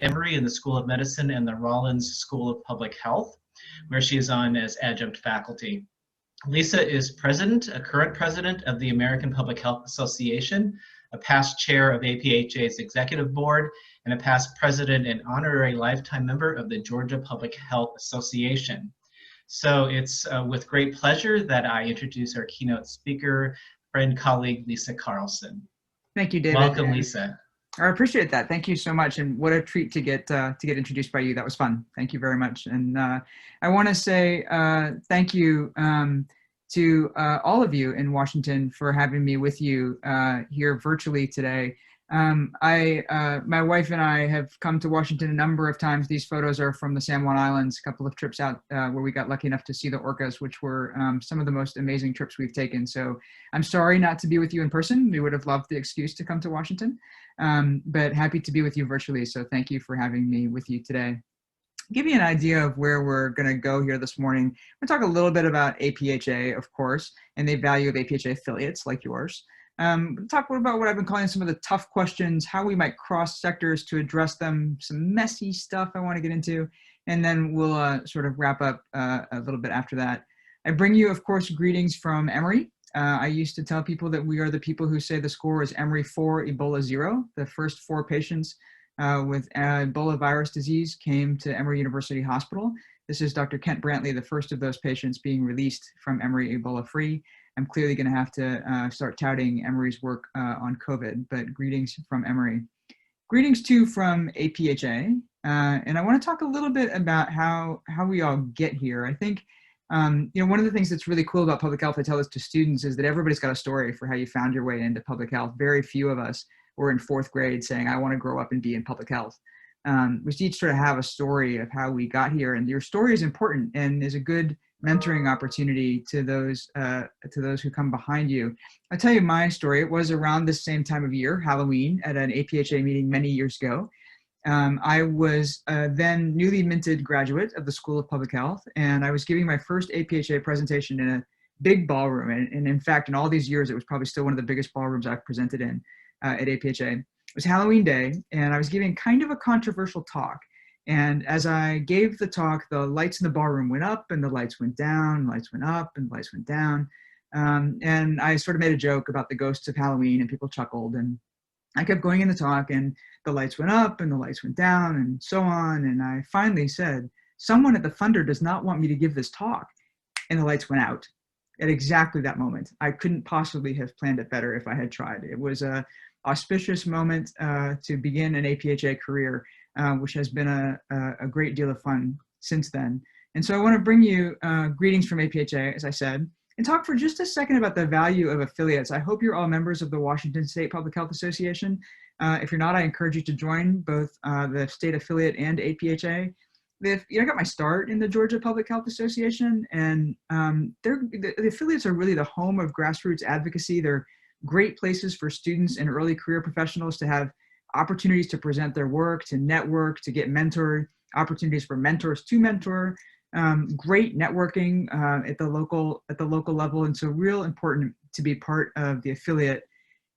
Emory in the School of Medicine and the Rollins School of Public Health, where she is on as adjunct faculty. Lisa is a current president of the American Public Health Association, a past chair of APHA's executive board, and a past president and honorary lifetime member of the Georgia Public Health Association. So it's with great pleasure that I introduce our keynote speaker, friend, colleague, Lisa Carlson. Thank you, David. Welcome, Lisa. I appreciate that. Thank you so much, and what a treat to get introduced by you. That was fun. Thank you very much. And I want to say thank you to all of you in Washington for having me with you here virtually today. My wife and I have come to Washington a number of times. These photos are from the San Juan Islands, a couple of trips out where we got lucky enough to see the orcas, which were some of the most amazing trips we've taken. So I'm sorry not to be with you in person. We would have loved the excuse to come to Washington, but happy to be with you virtually. So thank you for having me with you today. Give you an idea of where we're going to go here this morning. We'll talk a little bit about APHA, of course, and the value of APHA affiliates like yours. Talk about what I've been calling some of the tough questions, how we might cross sectors to address them, some messy stuff I want to get into, and then we'll sort of wrap up a little bit after that. I bring you, of course, greetings from Emory. I used to tell people that we are the people who say the score is Emory 4, Ebola 0. The first 4 patients with Ebola virus disease came to Emory University Hospital. This is Dr. Kent Brantley, the first of those patients being released from Emory Ebola free. I'm clearly going to have to start touting Emory's work on COVID, but greetings from Emory. Greetings too from APHA, and I want to talk a little bit about how we all get here. I think one of the things that's really cool about public health, I tell this to students, is that everybody's got a story for how you found your way into public health. Very few of us were in 4th grade saying, I want to grow up and be in public health. We each sort of have a story of how we got here, and your story is important and is a good mentoring opportunity to those who come behind you. I'll tell you my story. It was around this same time of year, Halloween, at an APHA meeting many years ago. I was then newly minted graduate of the School of Public Health, and I was giving my first APHA presentation in a big ballroom. And in fact, in all these years, it was probably still one of the biggest ballrooms I've presented in at APHA. It was Halloween day, and I was giving kind of a controversial talk. And as I gave the talk, the lights in the ballroom went up and the lights went down, lights went up and the lights went down. And I sort of made a joke about the ghosts of Halloween, and people chuckled. And I kept going in the talk, and the lights went up and the lights went down and so on. And I finally said, someone at the funder does not want me to give this talk. And the lights went out at exactly that moment. I couldn't possibly have planned it better if I had tried. It was a auspicious moment to begin an APHA career, which has been a great deal of fun since then. And so I want to bring you greetings from APHA, as I said, and talk for just a second about the value of affiliates. I hope you're all members of the Washington State Public Health Association. If you're not, I encourage you to join both the state affiliate and APHA. I got my start in the Georgia Public Health Association, and the affiliates are really the home of grassroots advocacy. They're great places for students and early career professionals to have opportunities to present their work, to network, to get mentored, opportunities for mentors to mentor, great networking at the local level. And so real important to be part of the affiliate.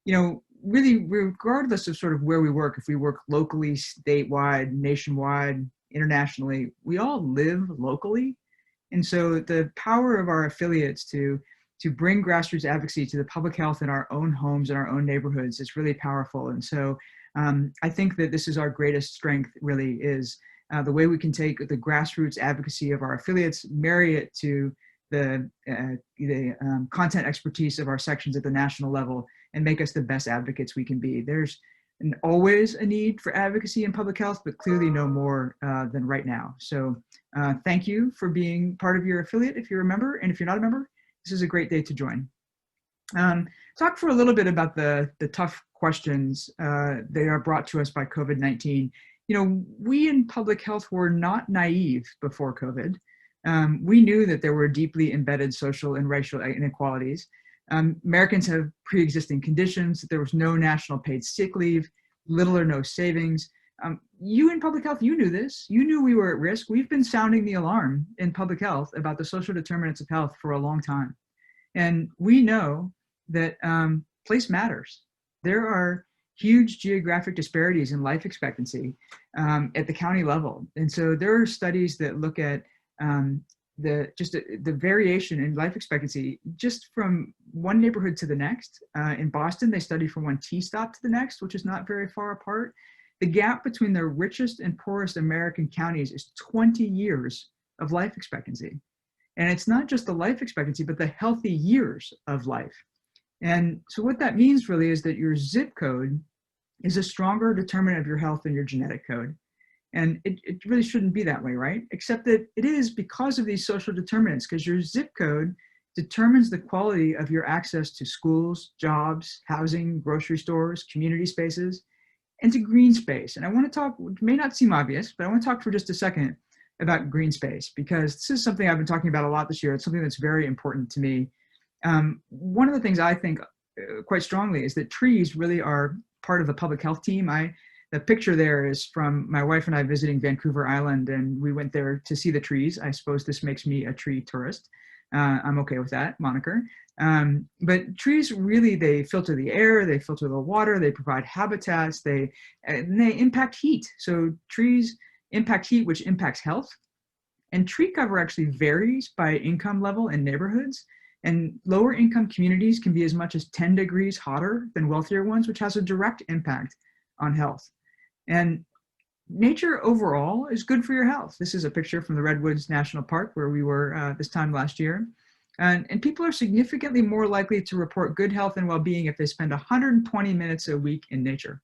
Really regardless of sort of where we work, if we work locally, statewide, nationwide, internationally, we all live locally. And so the power of our affiliates to bring grassroots advocacy to the public health in our own homes and our own neighborhoods is really powerful. And so I think that this is our greatest strength, really, is the way we can take the grassroots advocacy of our affiliates, marry it to the content expertise of our sections at the national level, and make us the best advocates we can be. There's always a need for advocacy in public health, but clearly no more than right now. So thank you for being part of your affiliate if you're a member, and if you're not a member, this is a great day to join. Talk for a little bit about the tough questions that are brought to us by COVID-19. We in public health were not naive before COVID. We knew that there were deeply embedded social and racial inequalities. Americans have pre-existing conditions, that there was no national paid sick leave, little or no savings. You in public health, you knew this. You knew we were at risk. We've been sounding the alarm in public health about the social determinants of health for a long time. And we know that place matters. There are huge geographic disparities in life expectancy at the county level. And so there are studies that look at the variation in life expectancy just from one neighborhood to the next. In Boston, they studied from one T-stop to the next, which is not very far apart. The gap between the richest and poorest American counties is 20 years of life expectancy. And it's not just the life expectancy, but the healthy years of life. And so what that means really is that your zip code is a stronger determinant of your health than your genetic code. And it really shouldn't be that way, right? Except that it is because of these social determinants, because your zip code determines the quality of your access to schools, jobs, housing, grocery stores, community spaces, and to green space. And I want to talk, it may not seem obvious, but I want to talk for just a second about green space, because this is something I've been talking about a lot this year. It's something that's very important to me. One of the things I think quite strongly is that trees really are part of the public health team. The picture there is from my wife and I visiting Vancouver Island, and we went there to see the trees. I suppose this makes me a tree tourist. I'm okay with that moniker. But trees really, they filter the air, they filter the water, they provide habitats, they impact heat. So trees impact heat, which impacts health. And tree cover actually varies by income level in neighborhoods. And lower income communities can be as much as 10 degrees hotter than wealthier ones, which has a direct impact on health. And nature overall is good for your health. This is a picture from the Redwoods National Park where we were this time last year. And people are significantly more likely to report good health and well-being if they spend 120 minutes a week in nature.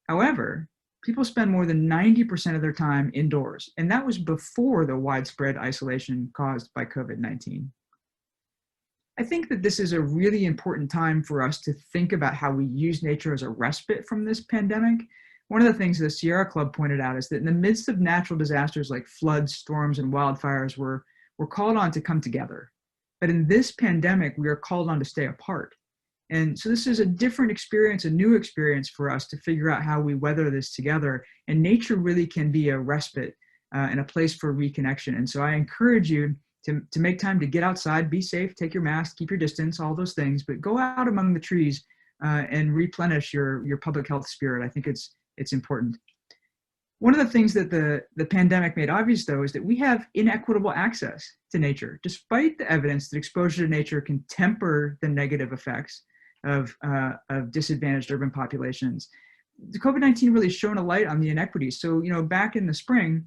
However, people spend more than 90% of their time indoors, and that was before the widespread isolation caused by COVID-19. I think that this is a really important time for us to think about how we use nature as a respite from this pandemic. One of the things the Sierra Club pointed out is that in the midst of natural disasters like floods, storms, and wildfires, we're called on to come together. But in this pandemic, we are called on to stay apart. And so this is a different experience, a new experience for us to figure out how we weather this together. And nature really can be a respite and a place for reconnection. And so I encourage you to make time to get outside, be safe, take your mask, keep your distance, all those things, but go out among the trees and replenish your public health spirit. I think it's important. One of the things that the pandemic made obvious, though, is that we have inequitable access to nature, despite the evidence that exposure to nature can temper the negative effects of disadvantaged urban populations. The COVID-19 really shone a light on the inequities. So, back in the spring,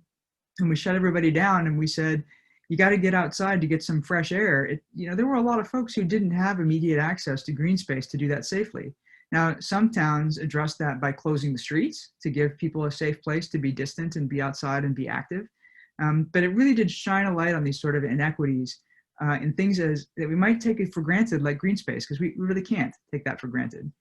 when we shut everybody down and we said, you got to get outside to get some fresh air, there were a lot of folks who didn't have immediate access to green space to do that safely. Now, some towns addressed that by closing the streets to give people a safe place to be distant and be outside and be active. But it really did shine a light on these sort of inequities and things that we might take it for granted, like green space, because we really can't take that for granted.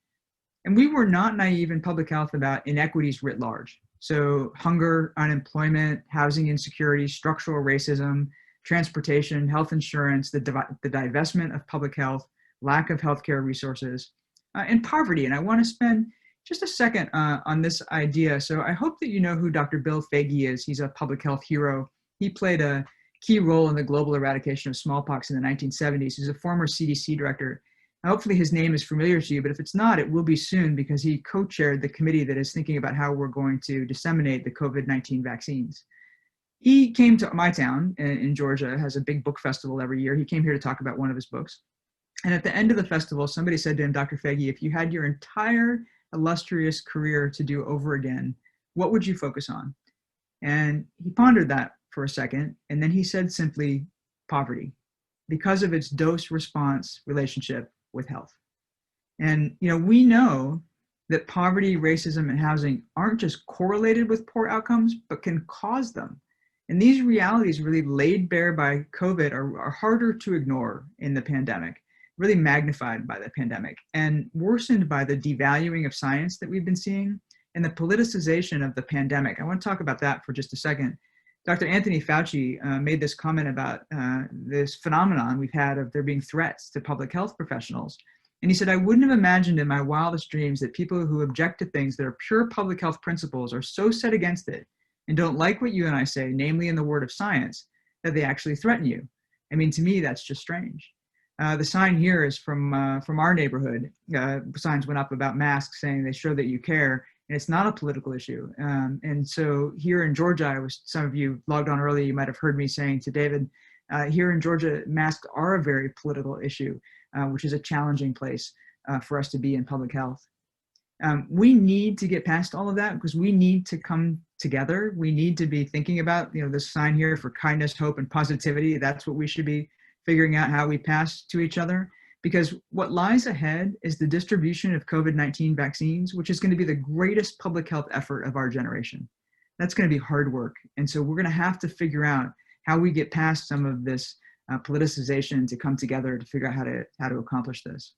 And we were not naive in public health about inequities writ large. So hunger, unemployment, housing insecurity, structural racism, transportation, health insurance, the divestment of public health, lack of healthcare resources, and poverty. And I want to spend just a second on this idea. So I hope that you know who Dr. Bill Foege is. He's a public health hero. He played a key role in the global eradication of smallpox in the 1970s. He's a former CDC director. Hopefully his name is familiar to you, but if it's not, it will be soon, because he co-chaired the committee that is thinking about how we're going to disseminate the COVID-19 vaccines. He came to my town in Georgia, has a big book festival every year. He came here to talk about one of his books. And at the end of the festival, somebody said to him, Dr. Foege, if you had your entire illustrious career to do over again, what would you focus on? And he pondered that for a second, and then he said simply, poverty, because of its dose-response relationship with health. And we know that poverty, racism, and housing aren't just correlated with poor outcomes, but can cause them. And these realities really laid bare by COVID are harder to ignore in the pandemic, really magnified by the pandemic, and worsened by the devaluing of science that we've been seeing and the politicization of the pandemic. I want to talk about that for just a second. Dr. Anthony Fauci made this comment about this phenomenon we've had of there being threats to public health professionals. And he said, I wouldn't have imagined in my wildest dreams that people who object to things that are pure public health principles are so set against it and don't like what you and I say, namely in the word of science, that they actually threaten you. I mean, to me, that's just strange. The sign here is from our neighborhood. Signs went up about masks saying they show that you care, and it's not a political issue. And so here in Georgia, some of you logged on early, you might have heard me saying to David, here in Georgia, masks are a very political issue, which is a challenging place for us to be in public health. We need to get past all of that because we need to come together. We need to be thinking about, this sign here for kindness, hope, and positivity. That's what we should be figuring out, how we pass to each other, because what lies ahead is the distribution of COVID-19 vaccines, which is going to be the greatest public health effort of our generation. That's going to be hard work. And so we're going to have to figure out how we get past some of this politicization to come together to figure out how to accomplish this.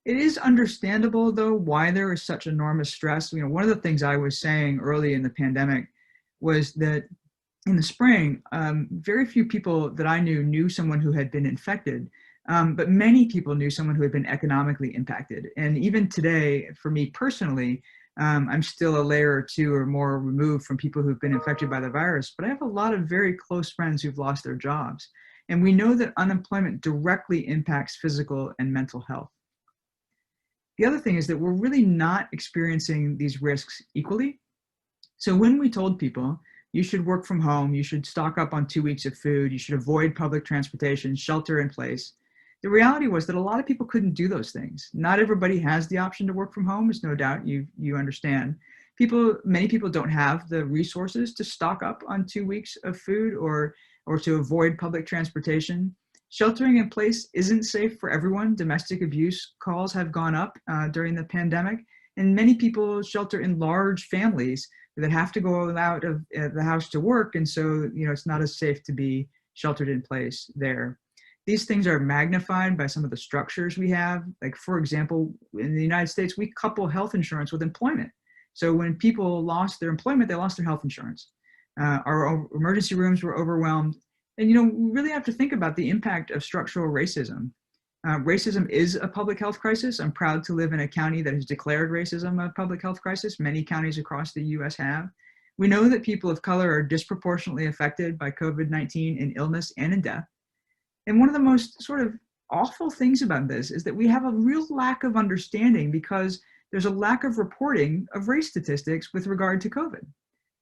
It is understandable, though, why there is such enormous stress. One of the things I was saying early in the pandemic was that in the spring, very few people that I knew someone who had been infected, but many people knew someone who had been economically impacted. And even today, for me personally, I'm still a layer or two or more removed from people who've been infected by the virus, but I have a lot of very close friends who've lost their jobs. And we know that unemployment directly impacts physical and mental health. The other thing is that we're really not experiencing these risks equally. So when we told people, you should work from home, you should stock up on 2 weeks of food, you should avoid public transportation, shelter in place, the reality was that a lot of people couldn't do those things. Not everybody has the option to work from home, as no doubt you understand. Many people don't have the resources to stock up on 2 weeks of food or to avoid public transportation. Sheltering in place isn't safe for everyone. Domestic abuse calls have gone up during the pandemic, and many people shelter in large families that have to go out of the house to work, and so it's not as safe to be sheltered in place there. These things are magnified by some of the structures we have. Like, for example, in the United States, we couple health insurance with employment. So when people lost their employment, they lost their health insurance. Our emergency rooms were overwhelmed. And, we really have to think about the impact of structural racism. Racism is a public health crisis. I'm proud to live in a county that has declared racism a public health crisis. Many counties across the US have. We know that people of color are disproportionately affected by COVID-19 in illness and in death. And one of the most sort of awful things about this is that we have a real lack of understanding because there's a lack of reporting of race statistics with regard to COVID.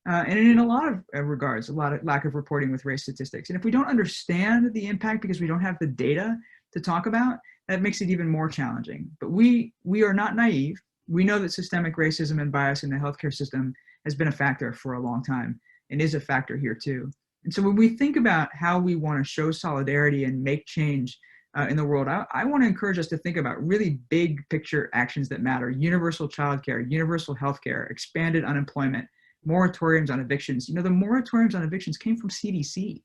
And in a lot of regards, a lot of lack of reporting with race statistics. And if we don't understand the impact because we don't have the data to talk about, that makes it even more challenging. But we are not naive. We know that systemic racism and bias in the healthcare system has been a factor for a long time and is a factor here too. And so when we think about how we want to show solidarity and make change in the world, I want to encourage us to think about really big picture actions that matter: universal childcare, universal healthcare, expanded unemployment, moratoriums on evictions. The moratoriums on evictions came from CDC.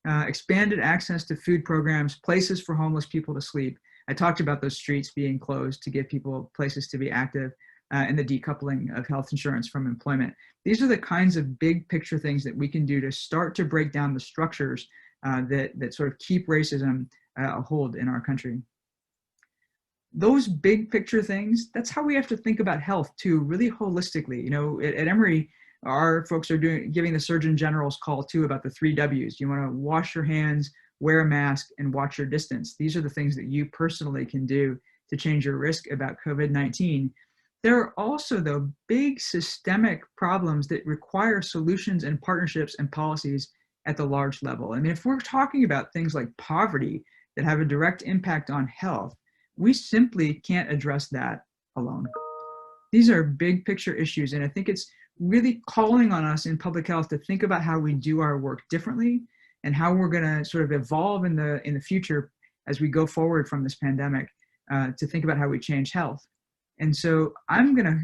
Expanded access to food programs, places for homeless people to sleep. I talked about those streets being closed to give people places to be active, and the decoupling of health insurance from employment. These are the kinds of big picture things that we can do to start to break down the structures that sort of keep racism a hold in our country. Those big picture things, that's how we have to think about health too, really holistically. At Emory, our folks are giving the Surgeon General's call too about the 3 W's. You want to wash your hands, wear a mask, and watch your distance. These are the things that you personally can do to change your risk about COVID-19. There are also, though, big systemic problems that require solutions and partnerships and policies at the large level. I mean, if we're talking about things like poverty that have a direct impact on health, we simply can't address that alone. These are big picture issues, and I think it's really calling on us in public health to think about how we do our work differently and how we're going to sort of evolve in the future as we go forward from this pandemic to think about how we change health. And so I'm going to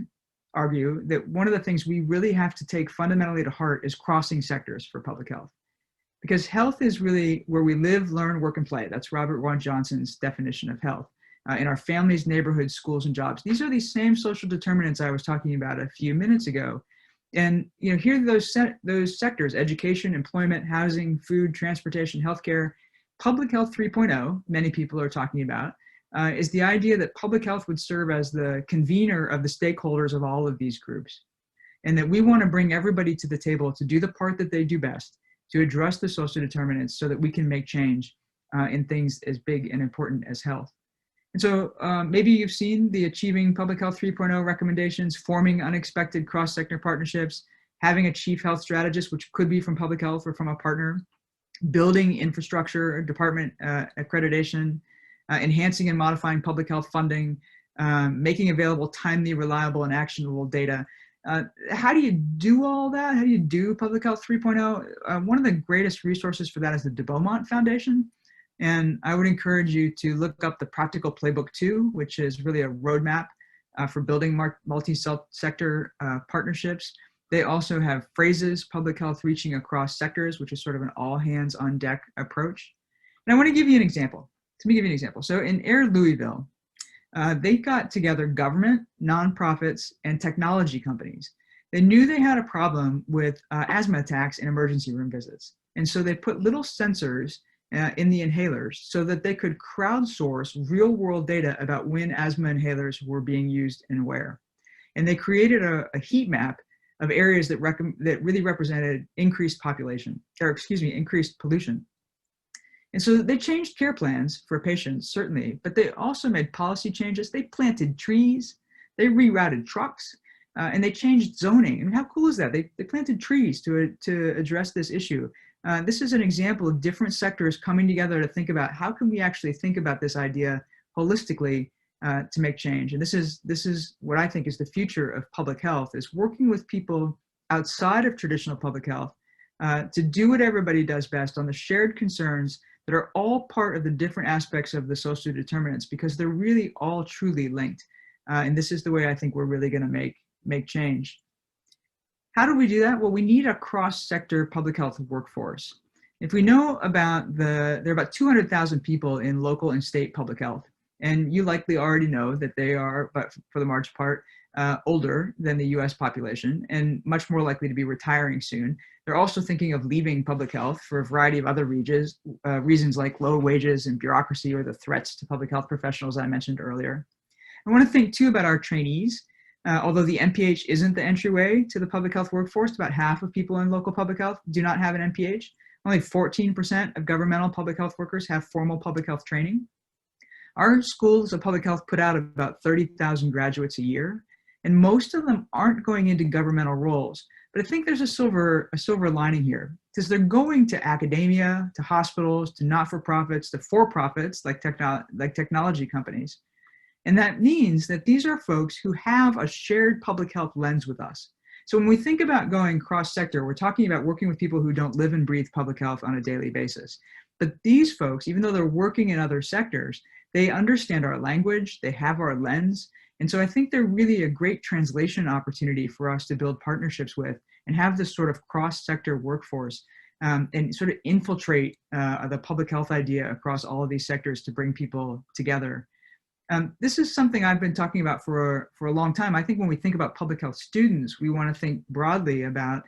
argue that one of the things we really have to take fundamentally to heart is crossing sectors for public health. Because health is really where we live, learn, work, and play. That's Robert Wood Johnson's definition of health. In our families, neighborhoods, schools, and jobs. These are these same social determinants I was talking about a few minutes ago. And here are those sectors: education, employment, housing, food, transportation, healthcare. Public Health 3.0, many people are talking about, is the idea that public health would serve as the convener of the stakeholders of all of these groups. And that we want to bring everybody to the table to do the part that they do best, to address the social determinants so that we can make change in things as big and important as health. And so maybe you've seen the Achieving Public Health 3.0 recommendations, forming unexpected cross-sector partnerships, having a chief health strategist, which could be from public health or from a partner, building infrastructure, department accreditation, enhancing and modifying public health funding, making available timely, reliable, and actionable data. How do you do all that? How do you do Public Health 3.0? One of the greatest resources for that is the de Beaumont Foundation. And I would encourage you to look up the Practical Playbook 2, which is really a roadmap for building multi-sector partnerships. They also have phrases, public health reaching across sectors, which is sort of an all hands on deck approach. And I want to give you an example. Let me give you an example. So in Air Louisville, they got together government, nonprofits, and technology companies. They knew they had a problem with asthma attacks in emergency room visits. And so they put little sensors in the inhalers so that they could crowdsource real world data about when asthma inhalers were being used and where. And they created a heat map of areas that really represented increased population, or excuse me, increased pollution. And so they changed care plans for patients, certainly, but they also made policy changes. They planted trees, they rerouted trucks, and they changed zoning. I mean, how cool is that? They planted trees to address this issue. This is an example of different sectors coming together to think about how can we actually think about this idea holistically to make change. And this is what I think is the future of public health, is working with people outside of traditional public health to do what everybody does best on the shared concerns that are all part of the different aspects of the social determinants, because they're really all truly linked. And this is the way I think we're really going to make change. How do we do that? Well, we need a cross-sector public health workforce. If we know about there are about 200,000 people in local and state public health, and you likely already know that they are, but for the large part, older than the US population and much more likely to be retiring soon. They're also thinking of leaving public health for a variety of other reasons like low wages and bureaucracy, or the threats to public health professionals I mentioned earlier. I want to think too about our trainees. Although the MPH isn't the entryway to the public health workforce, about half of people in local public health do not have an MPH. Only 14% of governmental public health workers have formal public health training. Our schools of public health put out about 30,000 graduates a year, and most of them aren't going into governmental roles. But I think there's a silver lining here, because they're going to academia, to hospitals, to not-for-profits, to for-profits like technology companies. And that means that these are folks who have a shared public health lens with us. So when we think about going cross-sector, we're talking about working with people who don't live and breathe public health on a daily basis. But these folks, even though they're working in other sectors, they understand our language, they have our lens. And so I think they're really a great translation opportunity for us to build partnerships with and have this sort of cross-sector workforce and sort of infiltrate the public health idea across all of these sectors to bring people together. This is something I've been talking about for a long time. I think when we think about public health students, we want to think broadly about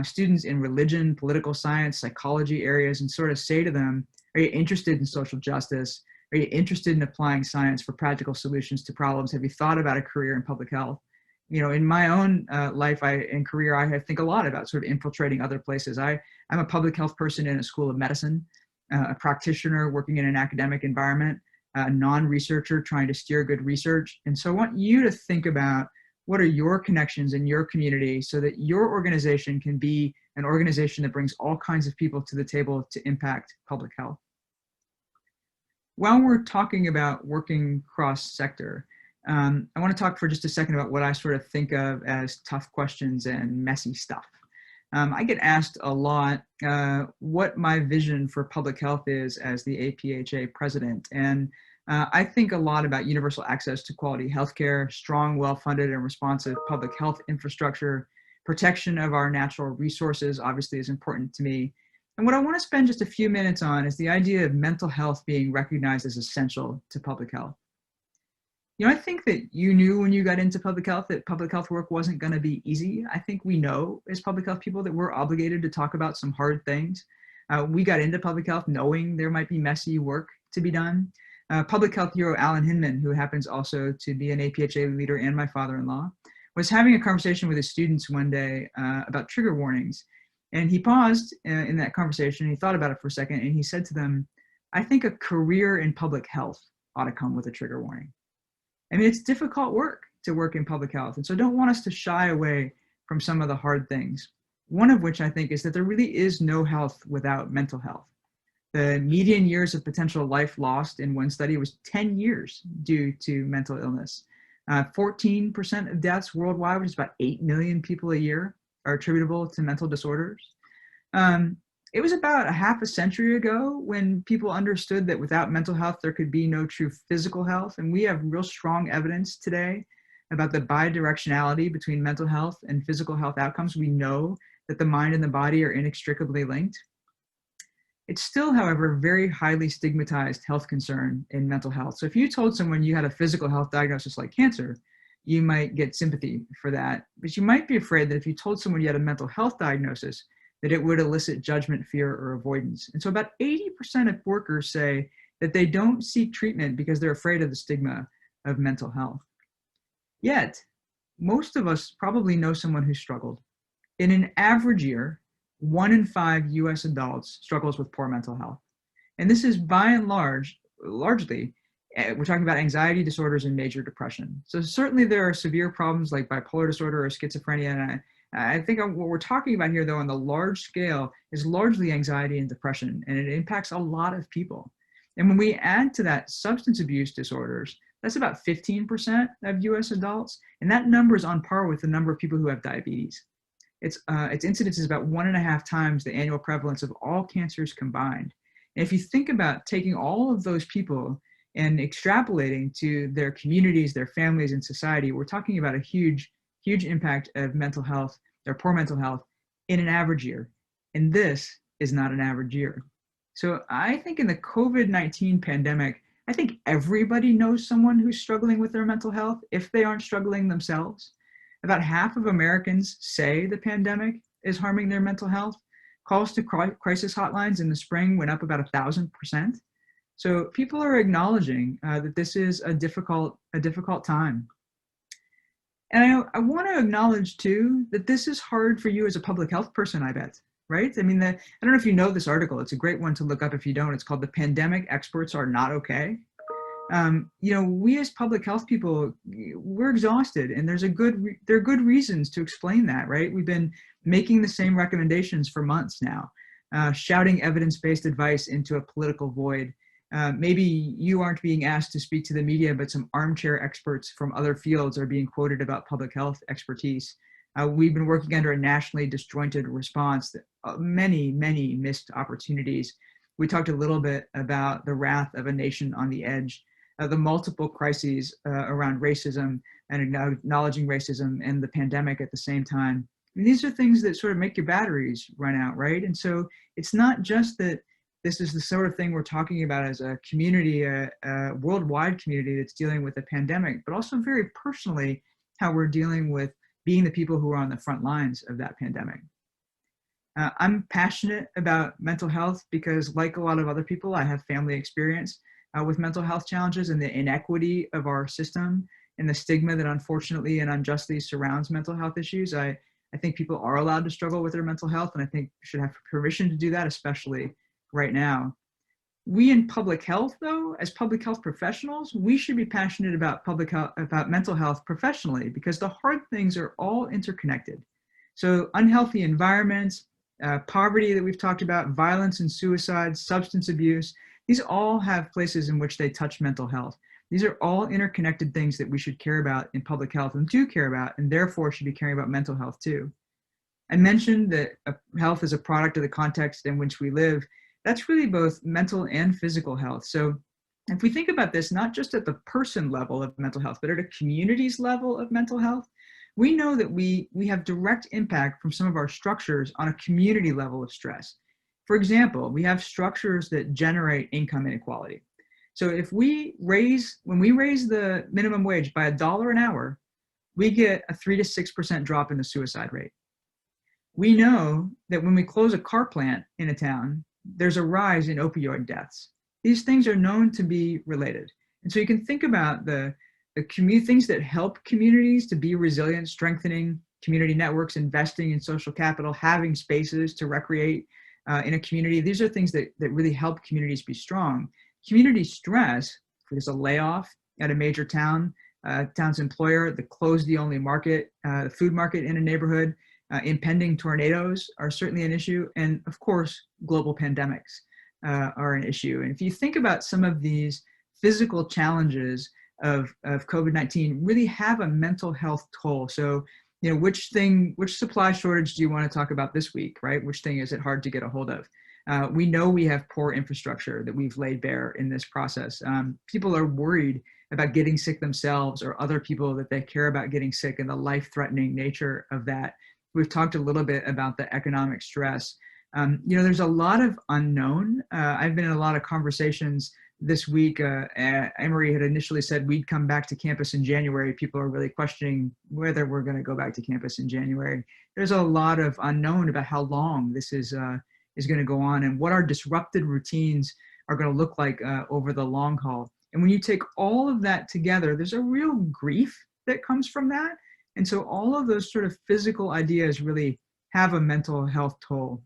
students in religion, political science, psychology areas, and sort of say to them, are you interested in social justice? Are you interested in applying science for practical solutions to problems? Have you thought about a career in public health? You know, in my own life and career, I think a lot about sort of infiltrating other places. I'm a public health person in a school of medicine, a practitioner working in an academic environment, a non-researcher trying to steer good research. And so I want you to think about what are your connections in your community so that your organization can be an organization that brings all kinds of people to the table to impact public health. While we're talking about working cross-sector, I want to talk for just a second about what I sort of think of as tough questions and messy stuff. I get asked a lot what my vision for public health is as the APHA president. And I think a lot about universal access to quality healthcare, strong, well-funded and responsive public health infrastructure, protection of our natural resources obviously is important to me. And what I want to spend just a few minutes on is the idea of mental health being recognized as essential to public health. You know, I think that you knew when you got into public health that public health work wasn't going to be easy. I think we know as public health people that we're obligated to talk about some hard things. We got into public health knowing there might be messy work to be done. Public health hero Alan Hinman, who happens also to be an APHA leader and my father-in-law, was having a conversation with his students one day about trigger warnings. And he paused in that conversation, and he thought about it for a second, and he said to them, I think a career in public health ought to come with a trigger warning. I mean, it's difficult work to work in public health. And so I don't want us to shy away from some of the hard things. One of which I think is that there really is no health without mental health. The median years of potential life lost in one study was 10 years due to mental illness. 14% of deaths worldwide, which is about 8 million people a year, are attributable to mental disorders. It was about a half a century ago when people understood that without mental health, there could be no true physical health. And we have real strong evidence today about the bidirectionality between mental health and physical health outcomes. We know that the mind and the body are inextricably linked. It's still, however, a very highly stigmatized health concern in mental health. So if you told someone you had a physical health diagnosis like cancer, you might get sympathy for that. But you might be afraid that if you told someone you had a mental health diagnosis, that it would elicit judgment, fear, or avoidance. And so about 80% of workers say that they don't seek treatment because they're afraid of the stigma of mental health. Yet, most of us probably know someone who struggled. In an average year, 1 in 5 US adults struggles with poor mental health. And this is by and largely, we're talking about anxiety disorders and major depression. So certainly there are severe problems like bipolar disorder or schizophrenia. And I think what we're talking about here, though, on the large scale is largely anxiety and depression, and it impacts a lot of people. And when we add to that substance abuse disorders, that's about 15% of US adults. And that number is on par with the number of people who have diabetes. Its incidence is about 1.5 times the annual prevalence of all cancers combined. And if you think about taking all of those people and extrapolating to their communities, their families, and society, we're talking about a huge impact of mental health, or poor mental health, in an average year. And this is not an average year. So I think in the COVID-19 pandemic, I think everybody knows someone who's struggling with their mental health if they aren't struggling themselves. About half of Americans say the pandemic is harming their mental health. Calls to crisis hotlines in the spring went up about 1,000%. So people are acknowledging that this is a difficult time. And I want to acknowledge too that this is hard for you as a public health person, I bet, right? I mean, I don't know if you know this article. It's a great one to look up if you don't. It's called "The Pandemic Experts Are Not Okay." We as public health people, we're exhausted, and there are good reasons to explain that, right? We've been making the same recommendations for months now, shouting evidence-based advice into a political void. Maybe you aren't being asked to speak to the media, but some armchair experts from other fields are being quoted about public health expertise. We've been working under a nationally disjointed response, many missed opportunities. We talked a little bit about the wrath of a nation on the edge, the multiple crises around racism and acknowledging racism and the pandemic at the same time. And these are things that sort of make your batteries run out, right? And so it's not just that this is the sort of thing we're talking about as a community, a worldwide community that's dealing with a pandemic, but also very personally how we're dealing with being the people who are on the front lines of that pandemic. I'm passionate about mental health because, like a lot of other people, I have family experience with mental health challenges and the inequity of our system and the stigma that unfortunately and unjustly surrounds mental health issues. I think people are allowed to struggle with their mental health, and I think should have permission to do that, especially right now. We in public health, though, as public health professionals, we should be passionate about about mental health professionally, because the hard things are all interconnected. So unhealthy environments, poverty that we've talked about, violence and suicide, substance abuse, these all have places in which they touch mental health. These are all interconnected things that we should care about in public health and do care about, and therefore should be caring about mental health too. I mentioned that health is a product of the context in which we live. That's really both mental and physical health. So if we think about this, not just at the person level of mental health, but at a community's level of mental health, we know that we have direct impact from some of our structures on a community level of stress. For example, we have structures that generate income inequality. So when we raise the minimum wage by $1 an hour, we get a 3 to 6% drop in the suicide rate. We know that when we close a car plant in a town, there's a rise in opioid deaths. These things are known to be related. And so you can think about the things that help communities to be resilient, strengthening community networks, investing in social capital, having spaces to recreate, in a community. These are things that really help communities be strong. Community stress, if there's a layoff at a major town's employer, the close the only market, the food market in a neighborhood, impending tornadoes are certainly an issue. And of course, global pandemics are an issue. And if you think about some of these physical challenges of COVID-19 really have a mental health toll. So, which supply shortage do you want to talk about this week, right? Which thing is it hard to get a hold of? We know we have poor infrastructure that we've laid bare in this process. People are worried about getting sick themselves or other people that they care about getting sick and the life-threatening nature of that. We've talked a little bit about the economic stress. There's a lot of unknown. I've been in a lot of conversations this week. Emory had initially said we'd come back to campus in January. People are really questioning whether we're going to go back to campus in January. There's a lot of unknown about how long this is going to go on and what our disrupted routines are going to look like over the long haul. And when you take all of that together, there's a real grief that comes from that. And so all of those sort of physical ideas really have a mental health toll.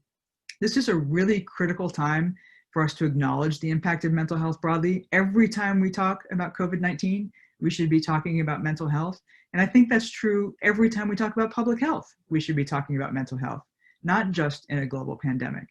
This is a really critical time for us to acknowledge the impact of mental health broadly. Every time we talk about COVID-19, we should be talking about mental health. And I think that's true every time we talk about public health. We should be talking about mental health, not just in a global pandemic.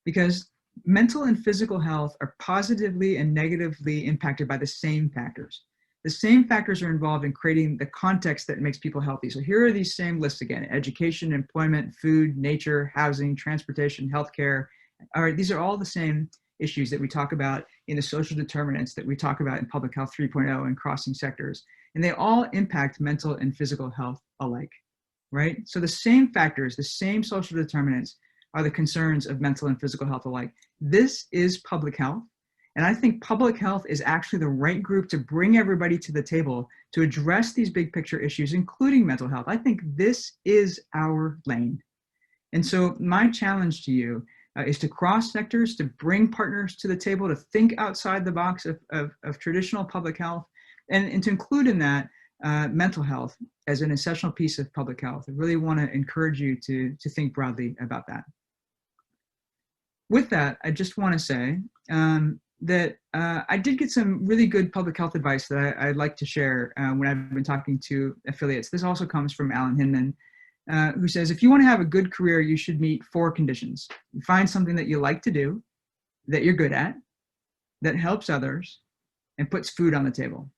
Because mental and physical health are positively and negatively impacted by the same factors. The same factors are involved in creating the context that makes people healthy. So here are these same lists again: education, employment, food, nature, housing, transportation, healthcare. All right, these are all the same issues that we talk about in the social determinants that we talk about in Public Health 3.0 and crossing sectors. And they all impact mental and physical health alike, right? So the same factors, the same social determinants are the concerns of mental and physical health alike. This is public health. And I think public health is actually the right group to bring everybody to the table to address these big picture issues, including mental health. I think this is our lane. And so my challenge to you is to cross sectors, to bring partners to the table, to think outside the box of traditional public health, and to include in that mental health as an essential piece of public health. I really want to encourage you to think broadly about that. With that, I just want to say that I did get some really good public health advice that I'd like to share when I've been talking to affiliates. This also comes from Alan Hinman, who says, if you want to have a good career, you should meet 4 conditions. You find something that you like to do, that you're good at, that helps others, and puts food on the table.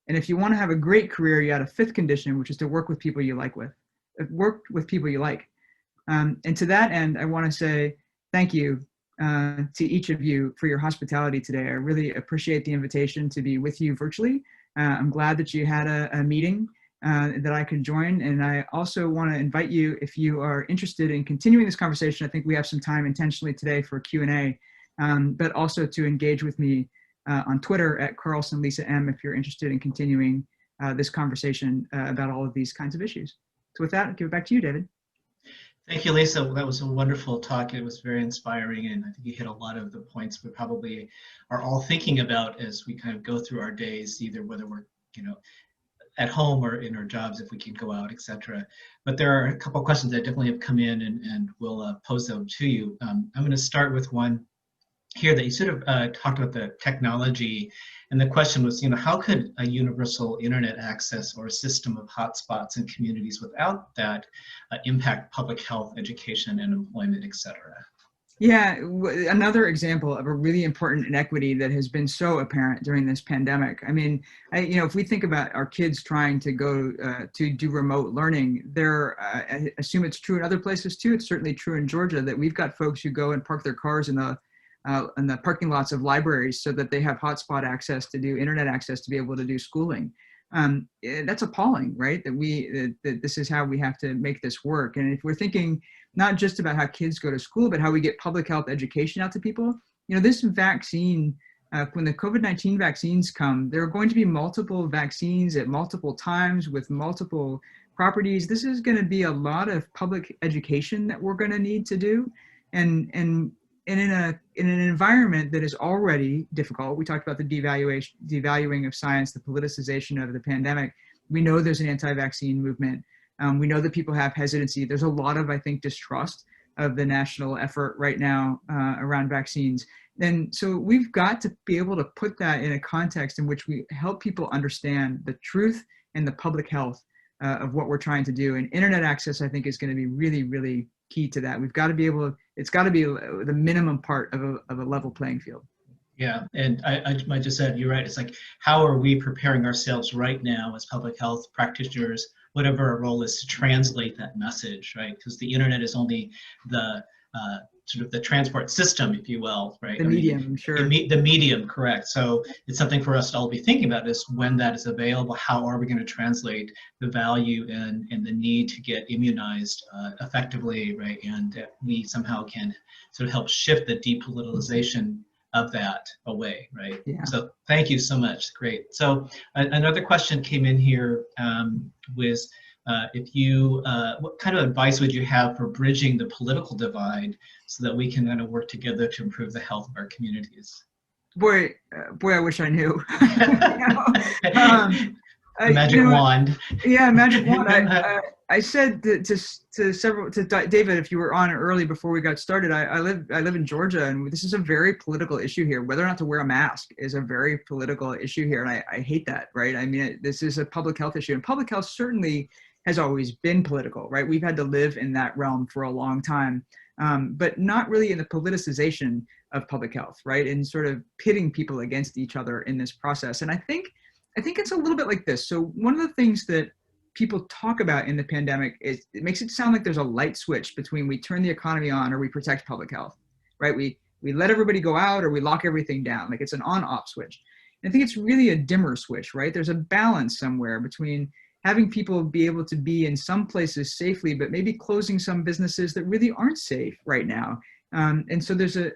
And if you want to have a great career, you add a 5th condition, which is to work with people you like. And to that end, I want to say thank you to each of you for your hospitality today. I really appreciate the invitation to be with you virtually. I'm glad that you had a meeting that I could join. And I also want to invite you, if you are interested in continuing this conversation, I think we have some time intentionally today for Q&A, but also to engage with me on Twitter at Carlson Lisa M if you're interested in continuing this conversation about all of these kinds of issues. So with that, I'll give it back to you, David. Thank you, Lisa. That was a wonderful talk. It was very inspiring, and I think you hit a lot of the points we probably are all thinking about as we kind of go through our days, either whether we're, at home or in our jobs, if we can go out, etc. But there are a couple of questions that definitely have come in, and we'll pose them to you. I'm going to start with one here that you sort of talked about the technology, and the question was, how could a universal internet access or a system of hotspots in communities without that impact public health, education, and employment, etc.? Yeah, another example of a really important inequity that has been so apparent during this pandemic. I mean, if we think about our kids trying to go to do remote learning, I assume it's true in other places too. It's certainly true in Georgia that we've got folks who go and park their cars in the parking lots of libraries so that they have hotspot access to do internet access to be able to do schooling. That's appalling, right? That this is how we have to make this work. And if we're thinking not just about how kids go to school, but how we get public health education out to people, this vaccine, when the COVID-19 vaccines come, there are going to be multiple vaccines at multiple times with multiple properties. This is going to be a lot of public education that we're going to need to do. And in an environment that is already difficult, we talked about the devaluing of science, the politicization of the pandemic. We know there's an anti-vaccine movement. We know that people have hesitancy. There's a lot of, I think, distrust of the national effort right now around vaccines. And so we've got to be able to put that in a context in which we help people understand the truth and the public health of what we're trying to do. And internet access, I think, is going to be really, really key to that. We've got to be able to, it's got to be the minimum part of a level playing field. Yeah, and I might just add, you're right. It's like, how are we preparing ourselves right now as public health practitioners, whatever our role is, to translate that message, right? Because the internet is only the sort of the transport system, if you will, right? The medium, sure. The medium, correct. So it's something for us to all be thinking about is when that is available, how are we going to translate the value and the need to get immunized effectively, right? And that we somehow can sort of help shift the depoliticalization of that away, right? Yeah. So thank you so much. Great. So another question came in here was if you, what kind of advice would you have for bridging the political divide so that we can kind of work together to improve the health of our communities? Boy, I wish I knew. Magic wand. Yeah, magic wand. I said to David, if you were on early before we got started, I live in Georgia, and this is a very political issue here. Whether or not to wear a mask is a very political issue here, and I hate that, right? I mean, this is a public health issue, and public health certainly has always been political, right? We've had to live in that realm for a long time, but not really in the politicization of public health, right? And sort of pitting people against each other in this process. And I think it's a little bit like this. So one of the things that people talk about in the pandemic is it makes it sound like there's a light switch between we turn the economy on or we protect public health, right? We let everybody go out or we lock everything down. Like it's an on-off switch. And I think it's really a dimmer switch, right? There's a balance somewhere between having people be able to be in some places safely, but maybe closing some businesses that really aren't safe right now. And so there's a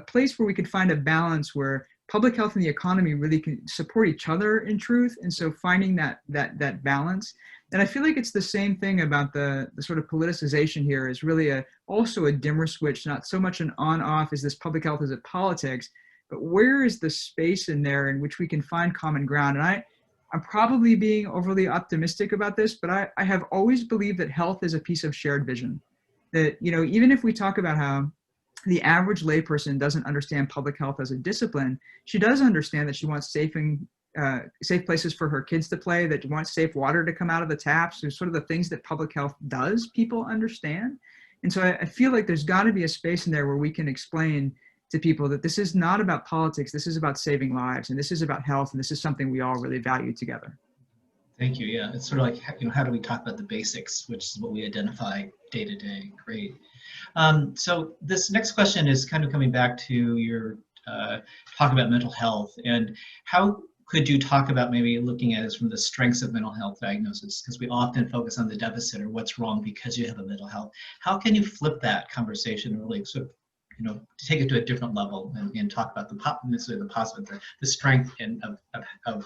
place where we could find a balance where public health and the economy really can support each other in truth. And so finding that balance. And I feel like it's the same thing about the sort of politicization here is really also a dimmer switch, not so much an on-off as this public health as a politics, but where is the space in there in which we can find common ground? And I'm probably being overly optimistic about this, but I have always believed that health is a piece of shared vision. That, you know, even if we talk about how the average layperson doesn't understand public health as a discipline, she does understand that she wants safe places for her kids to play, that she wants safe water to come out of the taps. There's sort of the things that public health does, people understand. And so I feel like there's got to be a space in there where we can explain to people that this is not about politics, this is about saving lives, and this is about health, and this is something we all really value together. Thank you. Yeah, it's sort of like, you know, how do we talk about the basics, which is what we identify day to day. Great. So this next question is kind of coming back to your talk about mental health, and how could you talk about maybe looking at it from the strengths of mental health diagnosis? Because we often focus on the deficit or what's wrong because you have a mental health. How can you flip that conversation and really sort of, you know, take it to a different level and talk about the positive, the strength of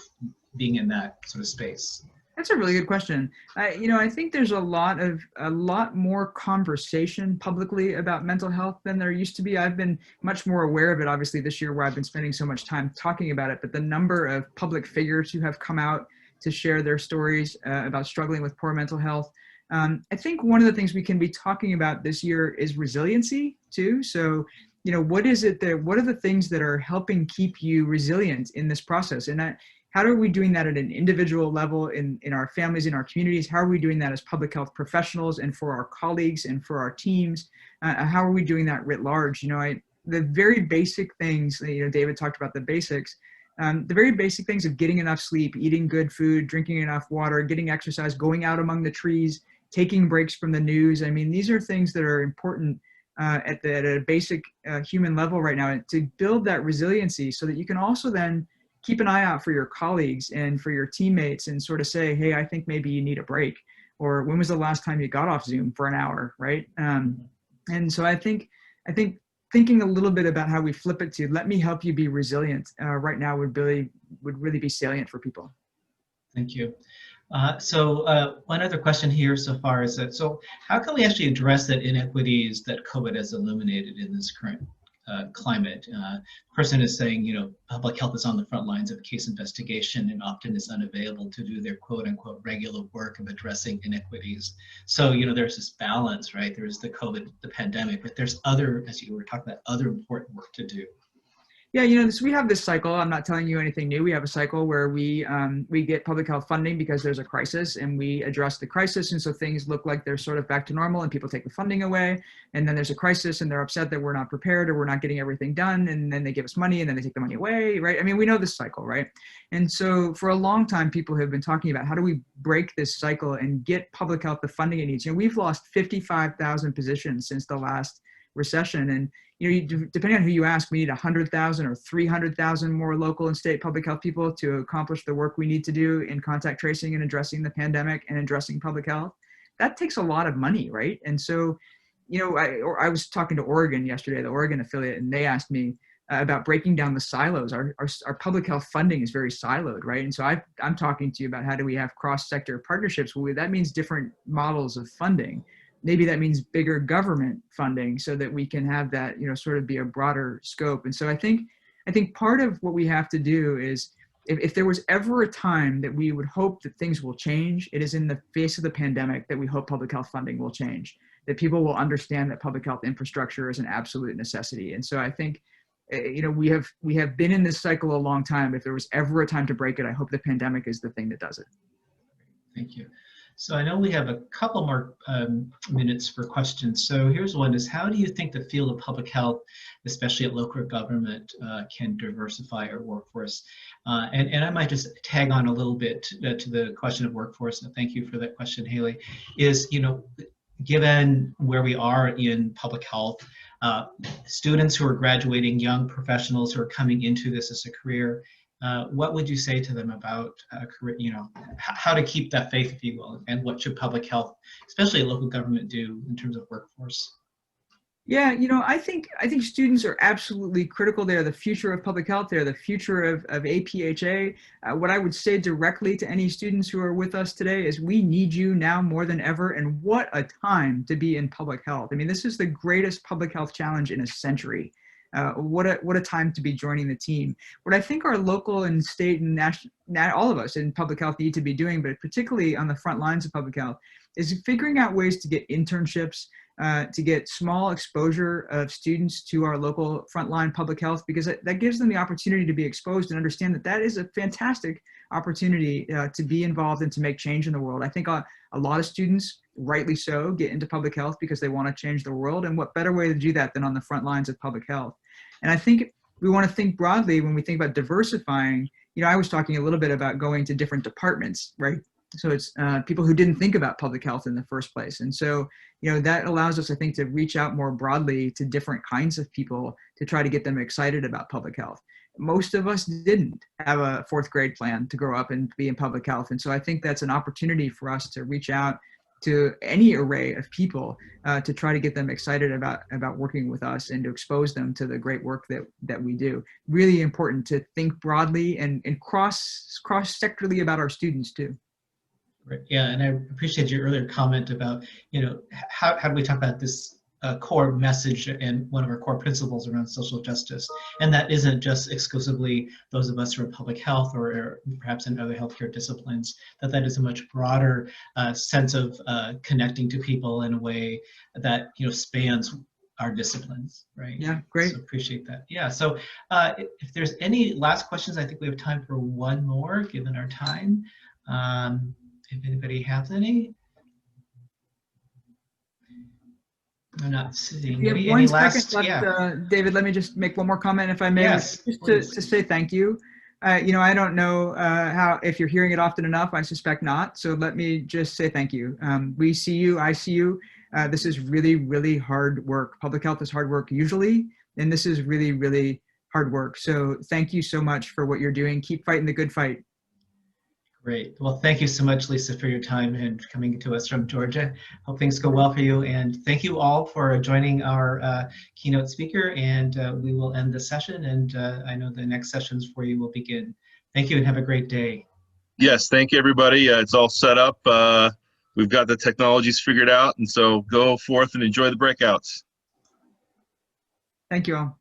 being in that sort of space? That's a really good question. I think there's a lot more conversation publicly about mental health than there used to be. I've been much more aware of it, obviously, this year where I've been spending so much time talking about it, but the number of public figures who have come out to share their stories about struggling with poor mental health. I think one of the things we can be talking about this year is resiliency too. So, you know, what are the things that are helping keep you resilient in this process? And how are we doing that at an individual level in our families, in our communities? How are we doing that as public health professionals and for our colleagues and for our teams? How are we doing that writ large? You know, the very basic things, you know, David talked about the basics, the very basic things of getting enough sleep, eating good food, drinking enough water, getting exercise, going out among the trees, taking breaks from the news. I mean, these are things that are important at a basic human level right now to build that resiliency so that you can also then keep an eye out for your colleagues and for your teammates and sort of say, hey, I think maybe you need a break, or when was the last time you got off Zoom for an hour, right? And so I think thinking a little bit about how we flip it to let me help you be resilient right now would really be salient for people. Thank you. So one other question here so far is that, so how can we actually address that inequities that COVID has illuminated in this current climate. The person is saying, you know, public health is on the front lines of case investigation and often is unavailable to do their quote unquote regular work of addressing inequities. So, you know, there's this balance, right? There's the COVID, the pandemic, but there's other, as you were talking about, other important work to do. Yeah, you know, we have this cycle. I'm not telling you anything new. We have a cycle where we get public health funding because there's a crisis, and we address the crisis, and so things look like they're sort of back to normal, and people take the funding away. And then there's a crisis, and they're upset that we're not prepared or we're not getting everything done, and then they give us money, and then they take the money away, right? I mean, we know this cycle, right? And so for a long time, people have been talking about how do we break this cycle and get public health the funding it needs. You know, we've lost 55,000 positions since the last recession, and you know, depending on who you ask, we need 100,000 or 300,000 more local and state public health people to accomplish the work we need to do in contact tracing and addressing the pandemic and addressing public health. That takes a lot of money, right? And so, you know, I was talking to Oregon yesterday, the Oregon affiliate, and they asked me about breaking down the silos. Our public health funding is very siloed, right? And so I'm talking to you about how do we have cross-sector partnerships? Well, that means different models of funding. Maybe that means bigger government funding so that we can have that, you know, sort of be a broader scope. And so I think part of what we have to do is, if there was ever a time that we would hope that things will change, it is in the face of the pandemic that we hope public health funding will change, that people will understand that public health infrastructure is an absolute necessity. And so I think, you know, we have been in this cycle a long time. If there was ever a time to break it, I hope the pandemic is the thing that does it. Thank you. So I know we have a couple more minutes for questions. So here's one: is how do you think the field of public health, especially at local government, can diversify our workforce? And I might just tag on a little bit to the question of workforce. And thank you for that question, Haley. Is, you know, given where we are in public health, students who are graduating, young professionals who are coming into this as a career, what would you say to them about you know, how to keep that faith, if you will, and what should public health, especially local government, do in terms of workforce? Yeah, you know, I think students are absolutely critical. They're the future of public health. They're the future of APHA. What I would say directly to any students who are with us today is we need you now more than ever, and what a time to be in public health. I mean, this is the greatest public health challenge in a century. What a time to be joining the team. What I think our local and state and national, all of us in public health need to be doing, but particularly on the front lines of public health, is figuring out ways to get internships, to get small exposure of students to our local frontline public health, because that gives them the opportunity to be exposed and understand that that is a fantastic opportunity to be involved and to make change in the world. I think a lot of students, rightly so, get into public health because they want to change the world, and what better way to do that than on the front lines of public health? And I think we want to think broadly when we think about diversifying. You know, I was talking a little bit about going to different departments, right? So it's people who didn't think about public health in the first place. And so, you know, that allows us, I think, to reach out more broadly to different kinds of people to try to get them excited about public health. Most of us didn't have a fourth grade plan to grow up and be in public health. And so I think that's an opportunity for us to reach out to any array of people to try to get them excited about working with us and to expose them to the great work that we do. Really important to think broadly and cross-sectorally about our students too. Right. Yeah, and I appreciate your earlier comment about, you know, how do we talk about this core message and one of our core principles around social justice, and that isn't just exclusively those of us who are in public health or perhaps in other healthcare disciplines, that is a much broader sense of connecting to people in a way that, you know, spans our disciplines, right? Yeah, great. So appreciate that. Yeah, so if there's any last questions, I think we have time for one more given our time. If anybody has any. I'm not seeing we have any 1 last, second left, yeah. David, let me just make one more comment if I may. Yes, just to say thank you. You know, I don't know if you're hearing it often enough. I suspect not. So let me just say thank you. We see you, I see you. This is really, really hard work. Public health is hard work usually, and this is really, really hard work. So thank you so much for what you're doing. Keep fighting the good fight. Great. Well, thank you so much, Lisa, for your time and coming to us from Georgia. Hope things go well for you. And thank you all for joining our keynote speaker. And we will end the session. And I know the next sessions for you will begin. Thank you and have a great day. Yes, thank you, everybody. It's all set up. We've got the technologies figured out. And so go forth and enjoy the breakouts. Thank you all.